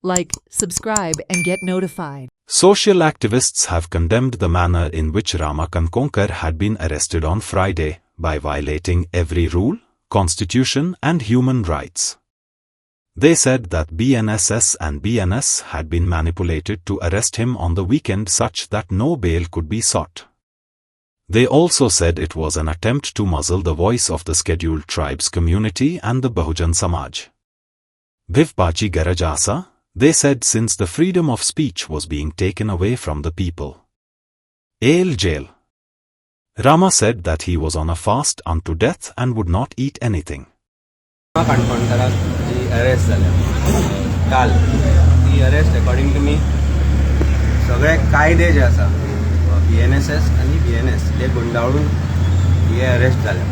Like, subscribe, and get notified. Social activists have condemned the manner in which Rama Kankonkar had been arrested on Friday by violating every rule, constitution and human rights. They said that BNSS and BNS had been manipulated to arrest him on the weekend such that no bail could be sought. They also said it was an attempt to muzzle the voice of the scheduled tribes community and the Bahujan Samaj. Bhivpachi Garajasa, they said, since the freedom of speech was being taken away from the people. Ale jail. Rama said that he was on a fast unto death and would not eat anything. Arrest झाल्या काल ती arrest according to me सगळे कायदे जे आसा BNSS आणि BNS ते गुंडाळून हे अरेस्ट झाल्या.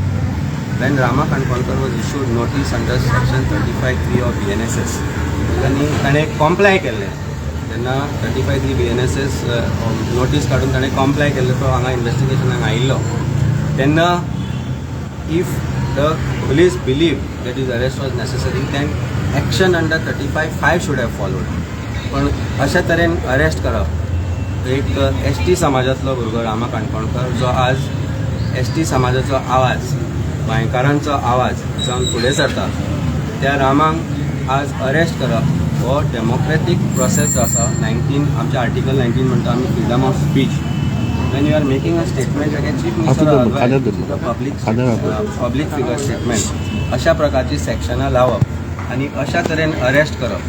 When Rama Kankonkar was issued notice under section 35(3) of BNSS, ताणें कॉम्प्लाय केल्लें. तेन्ना 35(3) BNSS नोटीस काडून ताणें कॉम्प्लाय केल्लो तो हांगा इन्वेस्टिगेशनाक आयिल्लो. तेन्ना if the police believe that his arrest was necessary, then action under 35(5) should have followed. पण अशा तरेन अरेस्ट करप एक ST समाजातलो भुरगो रामा काणकोणकर जो आज ST समाजाचो आवाज, गोंयकारांचो आवाज जावन फुडें सरता, त्या रामांक आज अरेस्ट करप हो डेमोक्रेटीक प्रोसेस जो आसा. 19 आमच्या आर्टिकल 19 म्हणटा आमी freedom of speech. When you are making a statement against Chief Minister the public figure statement, अशा प्रकारची सेक्शनां लावप आणि अशा तरेन अरेस्ट करप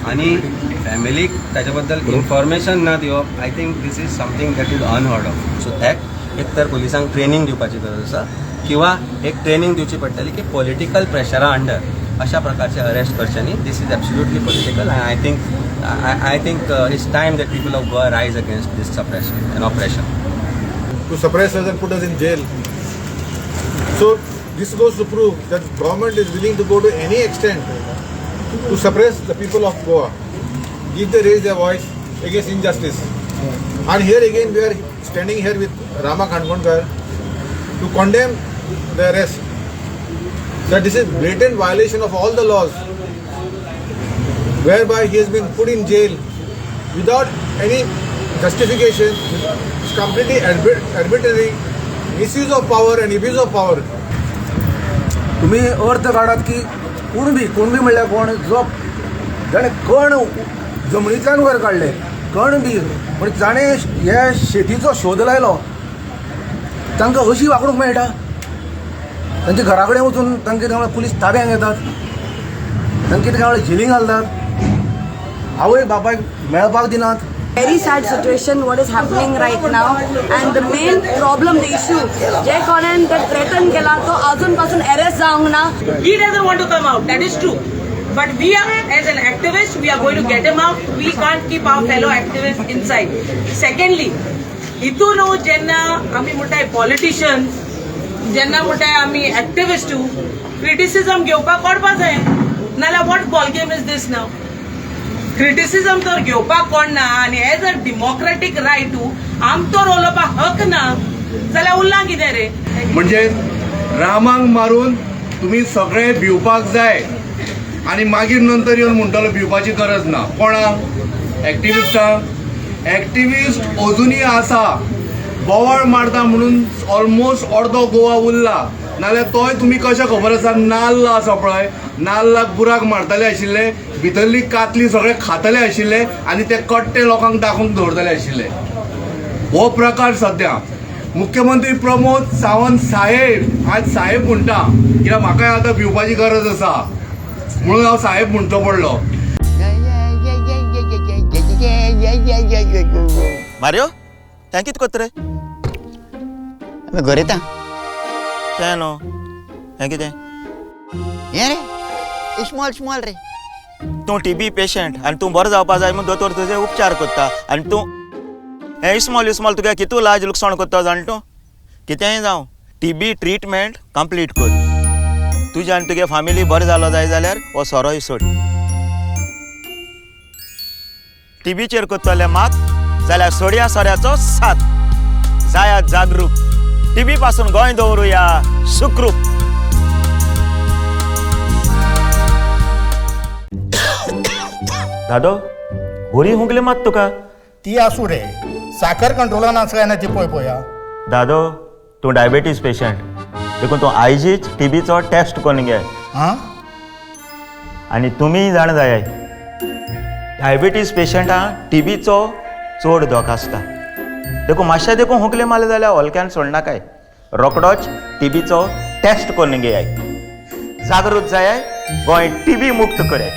आणि फॅमिलीक ताचे बद्दल इन्फॉर्मेशन ना दिवप, I think this is something that is unheard of. So त्याक एक तर पुलिसांक ट्रेनिंग दिवपाची गरज आसा किंवा एक ट्रेनिंग दिवची पडटली की पॉलिटिकल प्रेशरा अंडर अशा प्रकारचे अरेस्ट करचे न्ही. This is absolutely political and I think it's time that people of Goa rise against this suppression and operation. To suppress us and put us in jail. So this goes to prove that government is willing to go to any extent to suppress the people of Goa if they raise their voice against injustice. And here again we are standing here with Rama Kankonkar to condemn the arrest. That this is blatant violation of all the laws, whereby he has been put in jail without any justification. It's completely arbitrary misuse of power and abuse of power. तुम्ही अर्थ काढात की कुणबी म्हणल्यार कोण जो जाणे कण जमनींतल्यान वयर काडले कण बी, पण जाणे हे शेतीचो शोध लायलो तांकां अशी वागणूक मेळटा. तांच्या घरा कडेन वचून तांकां कितें पुलीस ताब्यात घेतात, तांकां कितें जेलींत घालतात, आवय बापायक मेळपाक दिनात. Very sad situation what is happening right now, and the main problem, the issue जे कोणेन ते threaten केला तो अजून पासून arrest जावंक ना. He doesn't want to come out, that is true, but we are as an activist we are going to get him out. We can't keep our fellow activists inside. Secondly, हितून जेन्ना आमी म्हणटाय politicians, जेन्ना म्हणटाय आमी activist criticism घेवपाक कोणपा जाय, नाल्यार what ball game is this now? Criticism तर घेवपाक कोण ना आनी एज अ डेमोक्रेटीक रायट आम तर उलोवपाक हक ना जाल्यार उरलां कितें रे. म्हणजे रामांक मारून तुम्ही सगळे भिवपाक जाय आणि मागीर नंतर येवन म्हणटलो भिवपाची गरज ना. कोणाक? एक्टिविस्टांक. एक्टिविस्ट अजुनूय आसा, बोवाळ मारता म्हणून ऑलमोस्ट अर्दो गोवा उरला. नाल्यार तोय तुम्ही कशें खबर आसा, नाल्ल आसा पळय, नाल्लाक बुराक मारतले आशिल्ले, भितरली कातली सगळे खातले आशिल्ले आनी ते कट्टे लोकांक दाखोवंक दवरतले आशिल्ले. हो प्रकार सध्या मुख्यमंत्री प्रमोद सावंत साहेब आज साहेब म्हणटा कित्याक म्हाकाय आतां भिवपाची गरज आसा म्हणून हांव साहेब म्हणचो पडलो. मारियो तें कितें करता रे? घर येता तें न्हू, हें कितें? हें रे स्मॉल रे. तूं TB पेशंट आनी तूं बरो जावपा जाय म्हूण दोतोर तुजे उपचार करता आनी तूं हें इस्मॉल तुगे कितू लाज लुकसाण करता जाण तूं? कितेंय जावं TB ट्रिटमेंट कंप्लीट कर. तुजे आनी तुगे फॅमिली बरो जालो जाय जाल्यार हो सोरोय सोड. TBचेर करतले मात जाल्यार सोड्या सोऱ्याचो साथ. जायात जागरूक, TB पासून गोंय दवरुया सुखरूप. दादो बरी हुंकले मात तुका ती आसूं रे साखर कंट्रोलान आसा काय ना ती पळय पळया. दादो तूं डायबेटीस पेशंट देखून तूं आयजीच टीबीचो टेस्ट करून घे. हां आनी तुमी जाण जाय डायबेटीस पेशंटाक टीबीचो चड धोको आसता. देखून मातशें देखून हुंकले मारले जाल्यार हलक्यान सोडनाकाय. रोकडोच टीबीचो टेस्ट करून घेयाय. जागृत जाय गोंय टीबी मुक्त कराय.